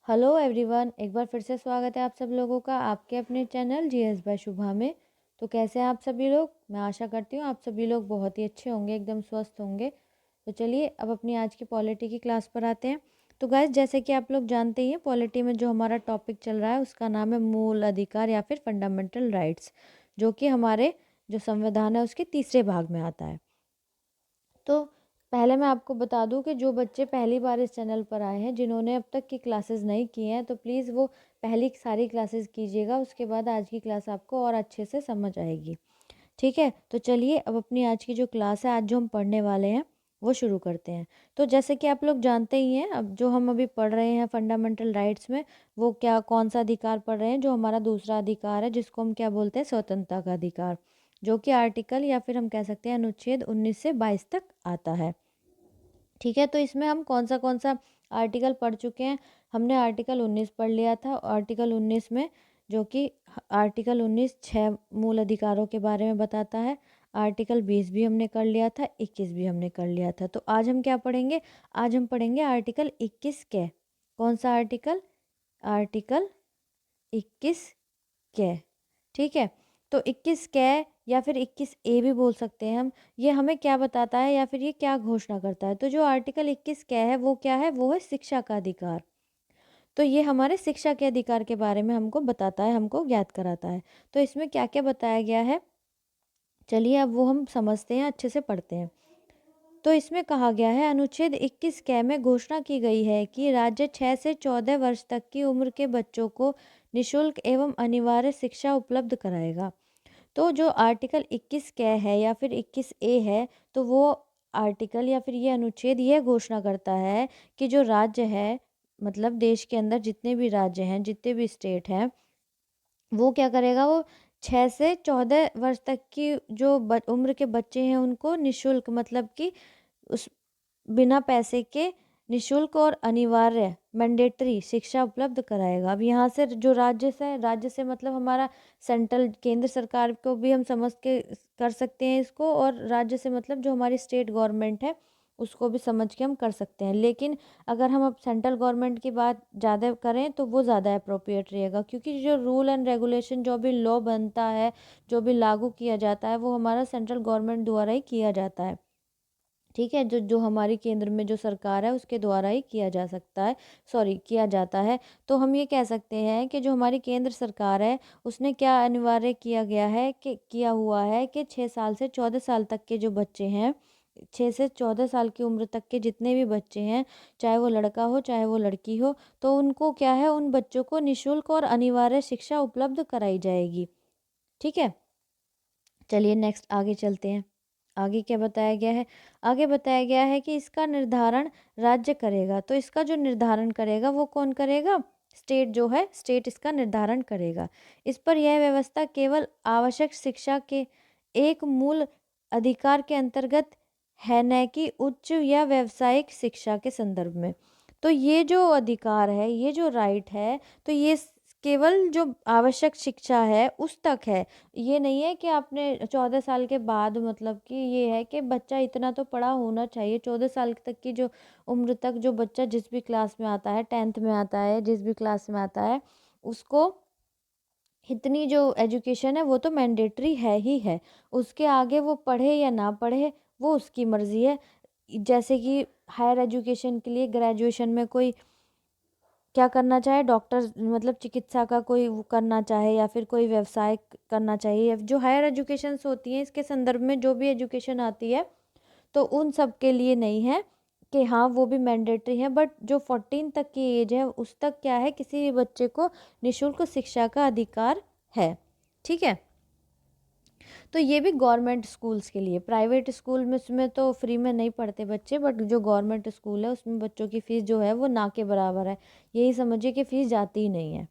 Hello everyone, एक बार फिर से स्वागत है आप सब लोगों का आपके अपने चैनल जीएस बाय शुभा में। तो कैसे हैं आप सभी लोग? मैं आशा करती हूँ आप सभी लोग बहुत ही अच्छे होंगे, एकदम स्वस्थ होंगे। तो चलिए अब अपनी आज की पॉलिटी की क्लास पर आते हैं। तो गाइस, जैसे कि आप लोग जानते ही हैं, पॉलिटी में जो हमारा टॉपिक चल रहा है उसका नाम है मूल अधिकार या फिर फंडामेंटल राइट्स, जो कि हमारे जो संविधान है उसके तीसरे भाग में आता है। तो पहले मैं आपको बता दूं कि जो बच्चे पहली बार इस चैनल पर आए हैं, जिन्होंने अब तक की क्लासेस नहीं की हैं, तो प्लीज़ वो पहली सारी क्लासेस कीजिएगा। उसके बाद आज की क्लास आपको और अच्छे से समझ आएगी। ठीक है, तो चलिए अब अपनी आज की जो क्लास है, आज जो हम पढ़ने वाले हैं वो शुरू करते हैं। तो जैसे कि आप लोग जानते ही हैं, अब जो हम अभी पढ़ रहे हैं फंडामेंटल राइट्स में, वो क्या कौन सा अधिकार पढ़ रहे हैं? जो हमारा दूसरा अधिकार है, जिसको हम क्या बोलते हैं, स्वतंत्रता का अधिकार, जो कि आर्टिकल या फिर हम कह सकते हैं अनुच्छेद 19 से 22 तक आता है। ठीक है, तो इसमें हम कौन सा आर्टिकल पढ़ चुके हैं? हमने आर्टिकल 19 पढ़ लिया था। आर्टिकल 19 में जो कि आर्टिकल 19 6 मूल अधिकारों के बारे में बताता है। आर्टिकल 20 भी हमने कर लिया था, 21 भी हमने कर लिया था। तो आज हम क्या पढ़ेंगे? आज हम पढ़ेंगे आर्टिकल 21 के। कौन सा आर्टिकल? आर्टिकल 21 कै। ठीक है, तो 21 कै या फिर 21 ए भी बोल सकते हैं हम। ये हमें क्या बताता है या फिर ये क्या घोषणा करता है? तो जो आर्टिकल 21 कै है वो क्या है? वो है शिक्षा का अधिकार। तो ये हमारे शिक्षा के अधिकार के बारे में हमको बताता है, हमको ज्ञात कराता है। तो इसमें क्या क्या बताया गया है, चलिए अब वो हम समझते हैं, अच्छे से पढ़ते हैं। तो इसमें कहा गया है, अनुच्छेद 21 कै में घोषणा की गई है कि राज्य 6 से 14 वर्ष तक की उम्र के बच्चों को निशुल्क एवं अनिवार्य शिक्षा उपलब्ध कराएगा। तो जो आर्टिकल 21 कै है या फिर 21 ए है, तो वो आर्टिकल या फिर ये अनुच्छेद ये घोषणा करता है कि जो राज्य है, मतलब देश के अंदर जितने भी राज्य हैं, जितने भी स्टेट हैं, वो क्या करेगा? वो 6 से 14 वर्ष तक की जो उम्र के बच्चे हैं उनको निशुल्क, मतलब कि उस बिना पैसे के निशुल्क और अनिवार्य मैंडेटरी शिक्षा उपलब्ध कराएगा। अब यहाँ से जो राज्य से मतलब हमारा सेंट्रल केंद्र सरकार को भी हम समझ के कर सकते हैं इसको, और राज्य से मतलब जो हमारी स्टेट गवर्नमेंट है उसको भी समझ के हम कर सकते हैं। लेकिन अगर हम अब सेंट्रल गवर्नमेंट की बात ज़्यादा करें तो वो ज़्यादा अप्रोप्रिएट रहेगा, क्योंकि जो रूल एंड रेगुलेशन, जो भी लॉ बनता है, जो भी लागू किया जाता है, वो हमारा सेंट्रल गवर्नमेंट द्वारा ही किया जाता है। ठीक है, जो जो हमारी केंद्र में जो सरकार है उसके द्वारा ही किया जा सकता है, सॉरी किया जाता है। तो हम ये कह सकते हैं कि जो हमारी केंद्र सरकार है उसने क्या अनिवार्य किया गया है कि किया हुआ है कि 6 साल से 14 साल तक के जो बच्चे हैं, 6 से 14 साल की उम्र तक के जितने भी बच्चे हैं, चाहे वो लड़का हो चाहे वो लड़की हो, तो उनको क्या है, उन बच्चों को निशुल्क और अनिवार्य शिक्षा उपलब्ध कराई जाएगी। ठीक है, चलिए नेक्स्ट आगे चलते हैं। आगे क्या बताया गया है? आगे बताया गया है कि इसका निर्धारण राज्य करेगा। तो इसका जो निर्धारण करेगा वो कौन करेगा? स्टेट जो है, स्टेट इसका निर्धारण करेगा। इस पर यह व्यवस्था केवल आवश्यक शिक्षा के एक मूल अधिकार के अंतर्गत है, न कि उच्च या व्यावसायिक शिक्षा के संदर्भ में। तो ये जो अधिकार है, ये जो राइट है, तो ये केवल जो आवश्यक शिक्षा है उस तक है। ये नहीं है कि आपने 14 साल के बाद, मतलब कि ये है कि बच्चा इतना तो पढ़ा होना चाहिए। 14 साल तक की जो उम्र तक जो बच्चा जिस भी क्लास में आता है, 10th में आता है, जिस भी क्लास में आता है, उसको इतनी जो एजुकेशन है वो तो मैंडेटरी है ही है। उसके आगे वो पढ़े या ना पढ़े वो उसकी मर्ज़ी है। जैसे कि हायर एजुकेशन के लिए ग्रेजुएशन में कोई क्या करना चाहे, डॉक्टर मतलब चिकित्सा का कोई वो करना चाहे, या फिर कोई व्यवसाय करना चाहिए, जो हायर एजुकेशंस होती हैं इसके संदर्भ में जो भी एजुकेशन आती है, तो उन सब के लिए नहीं है कि हाँ वो भी मैंडेटरी है। बट जो 14 तक की एज है उस तक क्या है, किसी भी बच्चे को निशुल्क शिक्षा का अधिकार है। ठीक है, तो ये भी गवर्नमेंट स्कूल्स के लिए। प्राइवेट स्कूल में उसमें तो फ्री में नहीं पढ़ते बच्चे, बट जो गवर्नमेंट स्कूल है उसमें बच्चों की फ़ीस जो है वो ना के बराबर है। यही समझिए कि फ़ीस जाती ही नहीं है।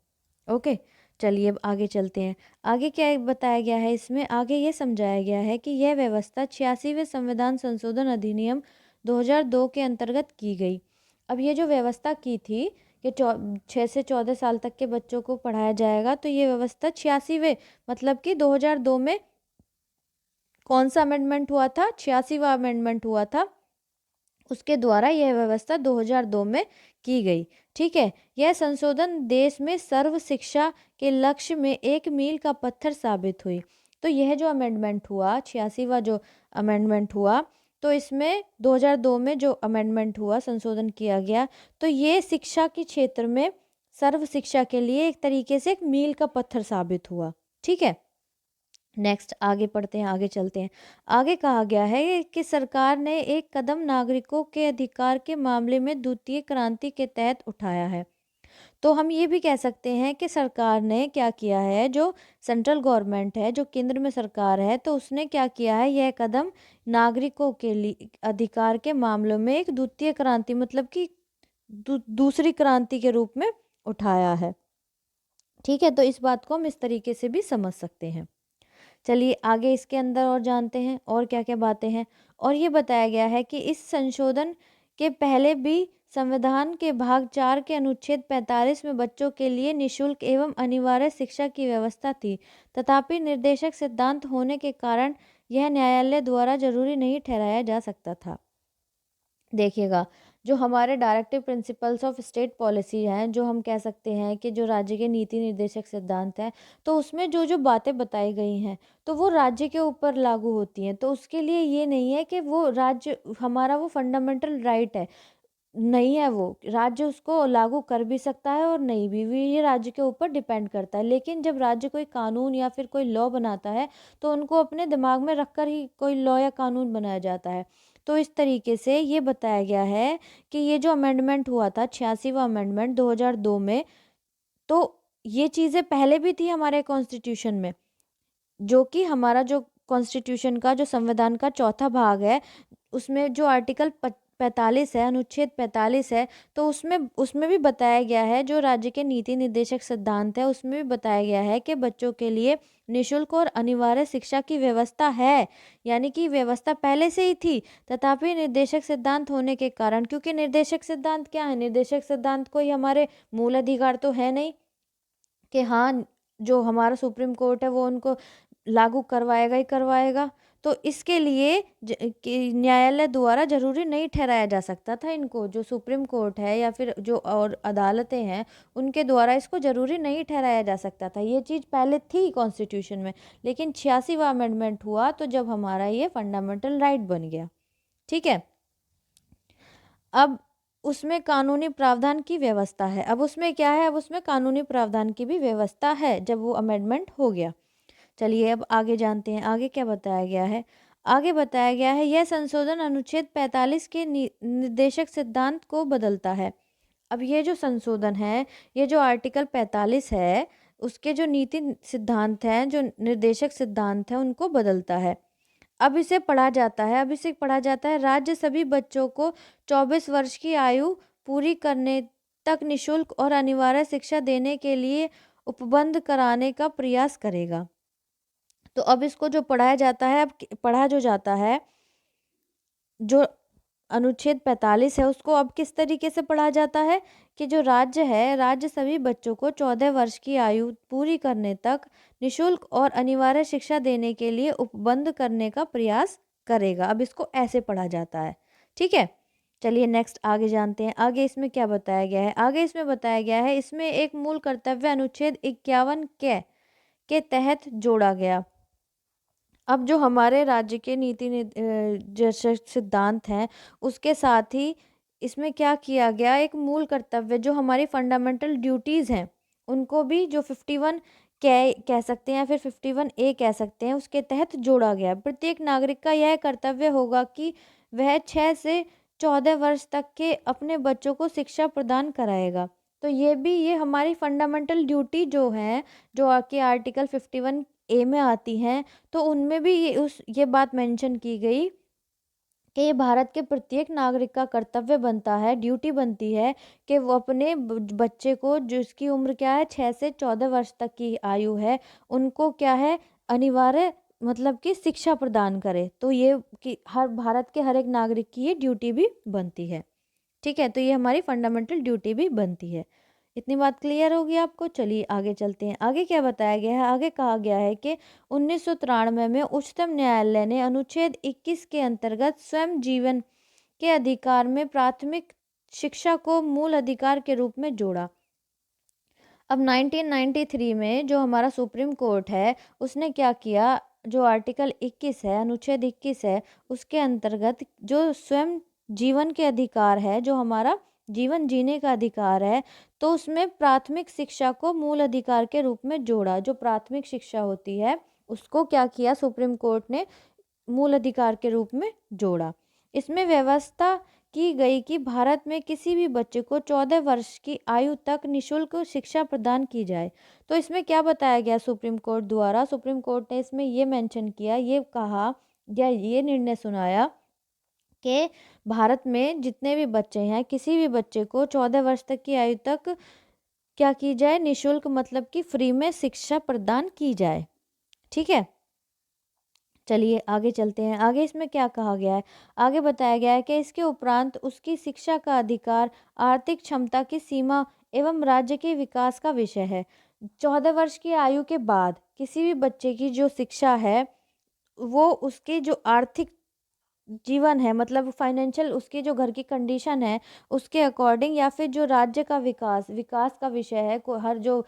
ओके, चलिए अब आगे चलते हैं। आगे क्या बताया गया है इसमें? आगे ये समझाया गया है कि यह व्यवस्था 86वें संविधान संशोधन अधिनियम 2002 के अंतर्गत की गई। अब ये जो व्यवस्था की थी कि 6 से 14 साल तक के बच्चों को पढ़ाया जाएगा, तो ये व्यवस्था 86वें, मतलब कि 2002 में कौन सा अमेंडमेंट हुआ था? 86वां अमेंडमेंट हुआ था। उसके द्वारा यह व्यवस्था 2002 में की गई। ठीक है, यह संशोधन देश में सर्व शिक्षा के लक्ष्य में एक मील का पत्थर साबित हुई। तो यह जो अमेंडमेंट हुआ, 86वां जो अमेंडमेंट हुआ, तो इसमें 2002 में जो अमेंडमेंट हुआ, संशोधन किया गया, तो ये शिक्षा के क्षेत्र में सर्व शिक्षा के लिए एक तरीके से एक मील का पत्थर साबित हुआ। ठीक है, नेक्स्ट आगे पढ़ते हैं, आगे चलते हैं। आगे कहा गया है कि सरकार ने एक कदम नागरिकों के अधिकार के मामले में द्वितीय क्रांति के तहत उठाया है। तो हम ये भी कह सकते हैं कि सरकार ने क्या किया है, जो सेंट्रल गवर्नमेंट है, जो केंद्र में सरकार है, तो उसने क्या किया है, यह कदम नागरिकों के लिए अधिकार के मामलों में एक द्वितीय क्रांति मतलब कि दूसरी क्रांति के रूप में उठाया है। ठीक है, तो इस बात को हम इस तरीके से भी समझ सकते हैं। चलिए आगे इसके अंदर और जानते हैं और क्या क्या बातें हैं। और ये बताया गया है कि इस संशोधन के पहले भी संविधान के भाग 4 के अनुच्छेद 45 में बच्चों के लिए निशुल्क एवं अनिवार्य शिक्षा की व्यवस्था थी। तथापि निर्देशक सिद्धांत होने के कारण यह न्यायालय द्वारा जरूरी नहीं ठहराया जा सकता था। देखिएगा, जो हमारे directive principles of state policy हैं, जो हम कह सकते हैं कि जो राज्य के नीति निर्देशक सिद्धांत हैं, तो उसमें जो जो बातें बताई गई हैं, तो वो राज्य के ऊपर लागू होती हैं। तो उसके लिए ये नहीं है कि वो राज्य हमारा वो फंडामेंटल राइट है, नहीं है, वो राज्य उसको लागू कर भी सकता है और नहीं भी, ये राज्य के ऊपर डिपेंड करता है। लेकिन जब राज्य कोई कानून या फिर कोई लॉ बनाता है, तो उनको अपने दिमाग में रखकर ही कोई लॉ या कानून बनाया जाता है। तो इस तरीके से ये बताया गया है कि ये जो अमेंडमेंट हुआ था, 86वां अमेंडमेंट 2002 में, तो ये चीज़ें पहले भी थी हमारे कॉन्स्टिट्यूशन में, जो कि हमारा जो कॉन्स्टिट्यूशन का जो संविधान का चौथा भाग है, उसमें जो आर्टिकल 45 है, अनुच्छेद 45 है, तो उसमें उसमें भी बताया गया है, जो राज्य के नीति निर्देशक सिद्धांत है, उसमें भी बताया गया है कि बच्चों के लिए निशुल्क और अनिवार्य शिक्षा की व्यवस्था है। यानी कि व्यवस्था पहले से ही थी, तथापि निर्देशक सिद्धांत होने के कारण, क्योंकि निर्देशक सिद्धांत क्या है, निर्देशक सिद्धांत कोई हमारे मूल अधिकार तो है नहीं कि हाँ, जो हमारा सुप्रीम कोर्ट है वो उनको लागू करवाएगा ही करवाएगा। तो इसके लिए कि न्यायालय द्वारा ज़रूरी नहीं ठहराया जा सकता था इनको, जो सुप्रीम कोर्ट है या फिर जो और अदालतें हैं, उनके द्वारा इसको ज़रूरी नहीं ठहराया जा सकता था। ये चीज़ पहले थी कॉन्स्टिट्यूशन में, लेकिन 86वां अमेंडमेंट हुआ तो जब हमारा ये फंडामेंटल राइट बन गया। ठीक है, अब उसमें कानूनी प्रावधान की व्यवस्था है। अब उसमें क्या है, अब उसमें कानूनी प्रावधान की भी व्यवस्था है जब वो अमेंडमेंट हो गया। चलिए अब आगे जानते हैं, आगे क्या बताया गया है। आगे बताया गया है, यह संशोधन अनुच्छेद 45 के निर्देशक सिद्धांत को बदलता है। अब ये जो संशोधन है, ये जो आर्टिकल 45 है, उसके जो नीति सिद्धांत हैं, जो निर्देशक सिद्धांत हैं, उनको बदलता है। अब इसे पढ़ा जाता है, राज्य सभी बच्चों को 24 वर्ष की आयु पूरी करने तक निशुल्क और अनिवार्य शिक्षा देने के लिए उपबंध कराने का प्रयास करेगा। तो अब इसको जो पढ़ाया जाता है, अब पढ़ा जो जाता है, जो अनुच्छेद 45 है, उसको अब किस तरीके से पढ़ा जाता है कि जो राज्य है, राज्य सभी बच्चों को 14 वर्ष की आयु पूरी करने तक निशुल्क और अनिवार्य शिक्षा देने के लिए उपबंध करने का प्रयास करेगा। अब इसको ऐसे पढ़ा जाता है। ठीक है, चलिए नेक्स्ट आगे जानते हैं, आगे इसमें क्या बताया गया है। आगे इसमें बताया गया है, इसमें एक मूल कर्तव्य अनुच्छेद 51 के तहत जोड़ा गया। अब जो हमारे राज्य के नीति जैसे सिद्धांत हैं, उसके साथ ही इसमें क्या किया गया, एक मूल कर्तव्य जो हमारी फंडामेंटल ड्यूटीज़ हैं, उनको भी जो 51 कह सकते हैं या फिर 51A कह सकते हैं, उसके तहत जोड़ा गया। प्रत्येक नागरिक का यह कर्तव्य होगा कि वह 6 से 14 वर्ष तक के अपने बच्चों को शिक्षा प्रदान कराएगा। तो ये हमारी फंडामेंटल ड्यूटी जो है, जो आपके आर्टिकल 51A में आती हैं, तो उनमें भी ये बात मेंशन की गई कि ये भारत के प्रत्येक नागरिक का कर्तव्य बनता है, ड्यूटी बनती है कि वो अपने बच्चे को, जिसकी उम्र क्या है 6 से 14 वर्ष तक की आयु है, उनको क्या है, अनिवार्य मतलब कि शिक्षा प्रदान करे। तो ये कि हर भारत के हर एक नागरिक की ये ड्यूटी भी बनती है। ठीक है, तो ये हमारी फंडामेंटल ड्यूटी भी बनती है। इतनी बात क्लियर होगी आपको। चलिए आगे चलते हैं, आगे क्या बताया गया है। आगे कहा गया है कि 1993 में उच्चतम न्यायालय ने अनुच्छेद 21 के अंतर्गत स्वयं जीवन के अधिकार में प्राथमिक शिक्षा को मूल अधिकार के रूप में जोड़ा। अब 1993 में जो हमारा सुप्रीम कोर्ट है उसने क्या किया, जो आर्टिकल 21 है, अनुच्छेद 21 है, उसके अंतर्गत जो स्वयं जीवन के अधिकार है, जो हमारा जीवन जीने का अधिकार है, तो उसमें प्राथमिक शिक्षा को मूल अधिकार के रूप में जोड़ा। जो प्राथमिक शिक्षा होती है उसको क्या किया सुप्रीम कोर्ट ने, मूल अधिकार के रूप में जोड़ा। इसमें व्यवस्था की गई कि भारत में किसी भी बच्चे को 14 वर्ष की आयु तक निशुल्क शिक्षा प्रदान की जाए। तो इसमें क्या बताया गया सुप्रीम कोर्ट द्वारा, सुप्रीम कोर्ट ने इसमें ये मेंशन किया, ये कहा या ये निर्णय सुनाया कि भारत में जितने भी बच्चे हैं, किसी भी बच्चे को 14 वर्ष तक की आयु तक क्या की जाए, निशुल्क मतलब कि फ्री में शिक्षा प्रदान की जाए। ठीक है, चलिए आगे चलते हैं। आगे इसमें क्या कहा गया है, आगे बताया गया है कि इसके उपरांत उसकी शिक्षा का अधिकार आर्थिक क्षमता की सीमा एवं राज्य के विकास का विषय है। 14 वर्ष की आयु के बाद किसी भी बच्चे की जो शिक्षा है वो उसके जो आर्थिक जीवन है, मतलब फाइनेंशियल उसकी जो घर की कंडीशन है उसके अकॉर्डिंग, या फिर जो राज्य का विकास विकास का विषय है, हर जो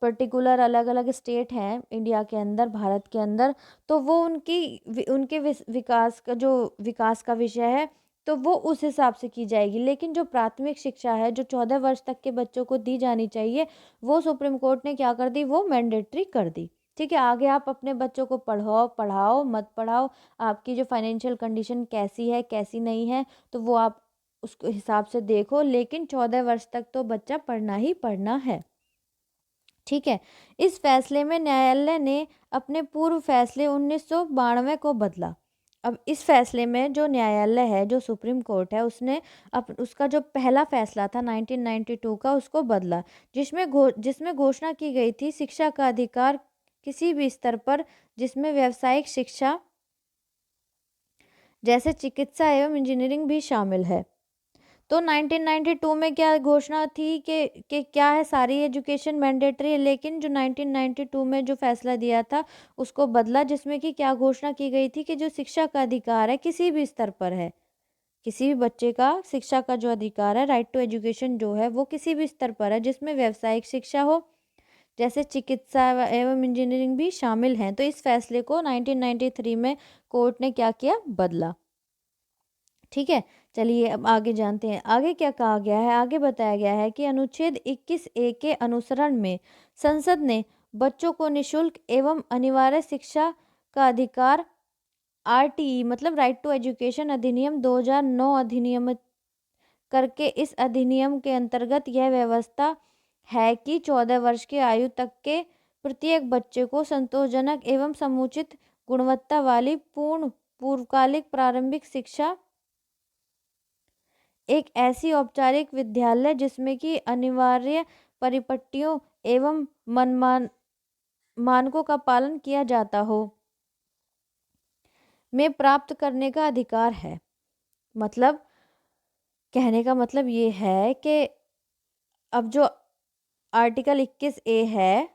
पर्टिकुलर अलग अलग स्टेट हैं इंडिया के अंदर, भारत के अंदर, तो वो उनके विकास का जो विकास का विषय है तो वो उस हिसाब से की जाएगी। लेकिन जो प्राथमिक शिक्षा है जो 14 वर्ष तक के बच्चों को दी जानी चाहिए, वो सुप्रीम कोर्ट ने क्या कर दी, वो मैंडेटरी कर दी। ठीक है, आगे आप अपने बच्चों को पढ़ाओ पढ़ाओ मत पढ़ाओ, आपकी जो फाइनेंशियल कंडीशन कैसी है कैसी नहीं है तो वो आप उसके हिसाब से देखो, लेकिन 14 वर्ष तक तो बच्चा पढ़ना ही पढ़ना है। ठीक है, इस फैसले में न्यायालय ने अपने पूर्व फैसले 1992 को बदला। अब इस फैसले में जो न्यायालय है, जो सुप्रीम कोर्ट है, उसने उसका जो पहला फैसला था 1992 का, उसको बदला, जिसमें घोषणा की गई थी शिक्षा का अधिकार किसी भी स्तर पर, जिसमें व्यावसायिक शिक्षा जैसे चिकित्सा एवं इंजीनियरिंग भी शामिल है। तो 1992 में क्या घोषणा थी कि क्या है, सारी एजुकेशन मैंडेटरी है, लेकिन जो 1992 में जो फैसला दिया था उसको बदला, जिसमें कि क्या घोषणा की गई थी कि जो शिक्षा का अधिकार है किसी भी स्तर पर है, किसी भी बच्चे का शिक्षा का जो अधिकार है, राइट टू एजुकेशन जो है, वो किसी भी स्तर पर है, जिसमें व्यावसायिक शिक्षा हो जैसे चिकित्सा एवं इंजीनियरिंग भी शामिल हैं। तो इस फैसले को 1993 में कोर्ट ने क्या किया, बदला। ठीक है, चलिए अब आगे जानते हैं आगे क्या कहा गया है। आगे बताया गया है कि अनुच्छेद 21A के अनुसरण में संसद ने बच्चों को निशुल्क एवं अनिवार्य शिक्षा का अधिकार RTE मतलब राइट टू एजुकेशन अधिनियम 2009 अधिनियमित करके, इस अधिनियम के अंतर्गत यह व्यवस्था है कि 14 वर्ष की आयु तक के प्रत्येक बच्चे को संतोषजनक एवं समुचित गुणवत्ता वाली पूर्ण पूर्वकालिक प्रारंभिक शिक्षा, एक ऐसी औपचारिक विद्यालय जिसमें कि अनिवार्य परिपट्टियों एवं मानकों का पालन किया जाता हो, में प्राप्त करने का अधिकार है। मतलब कहने का मतलब ये है कि अब जो आर्टिकल 21A है,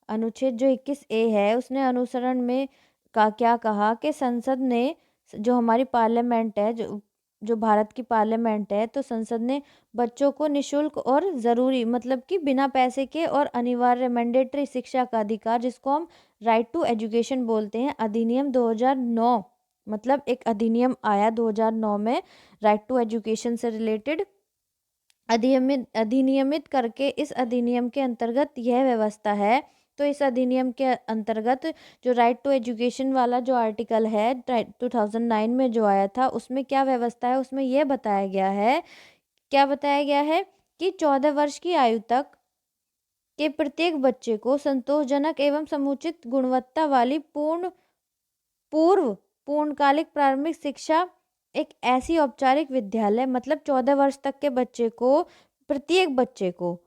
अनुच्छेद जो 21A है, उसने अनुसरण में का क्या कहा कि संसद ने, जो हमारी पार्लियामेंट है, जो भारत की पार्लियामेंट है, तो संसद ने बच्चों को निशुल्क और ज़रूरी मतलब कि बिना पैसे के और अनिवार्य मैंडेटरी शिक्षा का अधिकार, जिसको हम राइट टू एजुकेशन बोलते हैं, अधिनियम 2009 मतलब एक अधिनियम आया 2009 में राइट टू एजुकेशन से रिलेटेड अधिनियमित करके, इस अधिनियम के अंतर्गत यह व्यवस्था है। तो इस अधिनियम के अंतर्गत जो राइट टू एजुकेशन वाला जो आर्टिकल है 2009 में जो आया था, उसमें क्या व्यवस्था है, उसमें यह बताया गया है, क्या बताया गया है कि 14 वर्ष की आयु तक के प्रत्येक बच्चे को संतोषजनक एवं समुचित गुणवत्ता वाली पूर्णकालिक प्रारंभिक शिक्षा, एक ऐसी औपचारिक विद्यालय मतलब 14 वर्ष तक के बच्चे को, प्रत्येक बच्चे को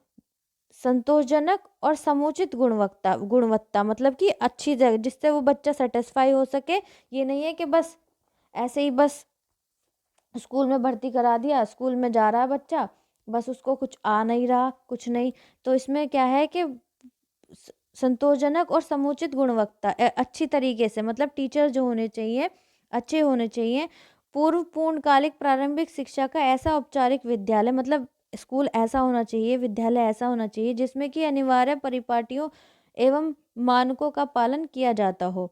संतोषजनक और समुचित गुणवत्ता मतलब कि अच्छी जगह, जिससे वो बच्चा सेटिस्फाई हो सके। ये नहीं है कि बस ऐसे ही बस स्कूल में भर्ती करा दिया, स्कूल में जा रहा है बच्चा, बस उसको कुछ आ नहीं रहा, कुछ नहीं। तो इसमें क्या है कि संतोषजनक और समुचित गुणवत्ता अच्छी तरीके से, मतलब टीचर जो होने चाहिए अच्छे होने चाहिए, पूर्व पूर्णकालिक प्रारंभिक शिक्षा का ऐसा औपचारिक विद्यालय, मतलब स्कूल ऐसा होना चाहिए, विद्यालय ऐसा होना चाहिए जिसमें कि अनिवार्य परिपाटियों एवं मानकों का पालन किया जाता हो।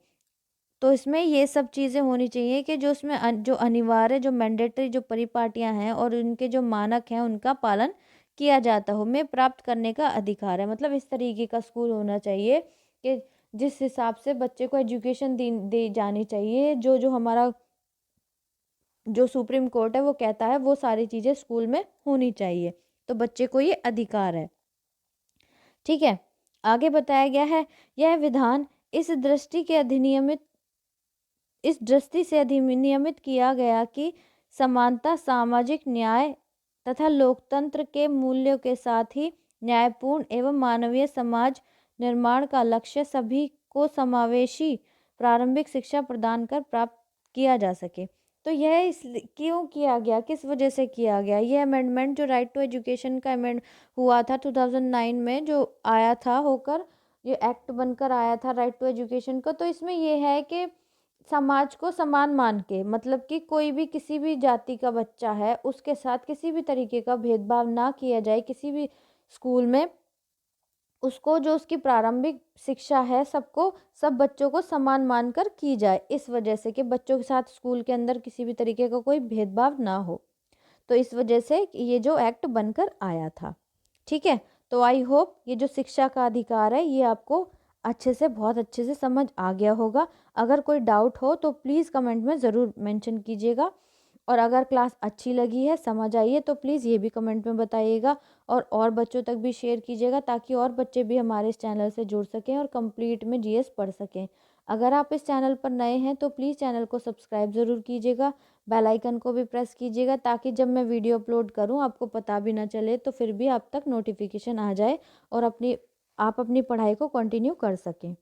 तो इसमें ये सब चीज़ें होनी चाहिए कि जो उसमें जो अनिवार्य, जो मैंडेटरी जो परिपाटियाँ हैं और उनके जो मानक हैं उनका पालन किया जाता हो, में प्राप्त करने का अधिकार है। मतलब इस तरीके का स्कूल होना चाहिए कि जिस हिसाब से बच्चे को एजुकेशन दी जानी चाहिए, जो जो हमारा जो सुप्रीम कोर्ट है वो कहता है, वो सारी चीज़ें स्कूल में होनी चाहिए। तो बच्चे को ये अधिकार है। ठीक है, आगे बताया गया है, यह विधान इस दृष्टि से अधिनियमित किया गया कि समानता, सामाजिक न्याय तथा लोकतंत्र के मूल्यों के साथ ही न्यायपूर्ण एवं मानवीय समाज निर्माण का लक्ष्य सभी को समावेशी प्रारंभिक शिक्षा प्रदान कर प्राप्त किया जा सके। तो यह इस क्यों किया गया, किस वजह से किया गया यह अमेंडमेंट, जो राइट टू एजुकेशन का अमेंड हुआ था 2009 में, जो आया था होकर, ये एक्ट बनकर आया था राइट टू एजुकेशन का। तो इसमें यह है कि समाज को समान मान के, मतलब कि कोई भी किसी भी जाति का बच्चा है उसके साथ किसी भी तरीके का भेदभाव ना किया जाए किसी भी स्कूल में। उसको जो उसकी प्रारंभिक शिक्षा है सबको, सब बच्चों को समान मानकर की जाए, इस वजह से कि बच्चों के साथ स्कूल के अंदर किसी भी तरीके का कोई भेदभाव ना हो। तो इस वजह से ये जो एक्ट बनकर आया था। ठीक है, तो आई होप ये जो शिक्षा का अधिकार है ये आपको अच्छे से, बहुत अच्छे से समझ आ गया होगा। अगर कोई डाउट हो तो प्लीज़ कमेंट में ज़रूर मेंशन कीजिएगा। और अगर क्लास अच्छी लगी है, समझ आई है, तो प्लीज़ ये भी कमेंट में बताइएगा और बच्चों तक भी शेयर कीजिएगा ताकि और बच्चे भी हमारे इस चैनल से जुड़ सकें और कंप्लीट में जीएस पढ़ सकें। अगर आप इस चैनल पर नए हैं तो प्लीज़ चैनल को सब्सक्राइब ज़रूर कीजिएगा, बेल आइकन को भी प्रेस कीजिएगा ताकि जब मैं वीडियो अपलोड करूं आपको पता भी ना चले, तो फिर भी आप तक नोटिफिकेशन आ जाए और आप अपनी पढ़ाई को कंटिन्यू कर सकें।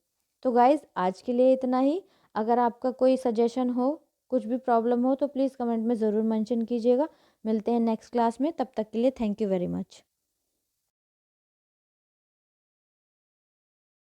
तो गाइज़ आज के लिए इतना ही। अगर आपका कोई सजेशन हो, कुछ भी प्रॉब्लम हो तो प्लीज़ कमेंट में ज़रूर मेंशन कीजिएगा। मिलते हैं नेक्स्ट क्लास में, तब तक के लिए थैंक यू वेरी मच।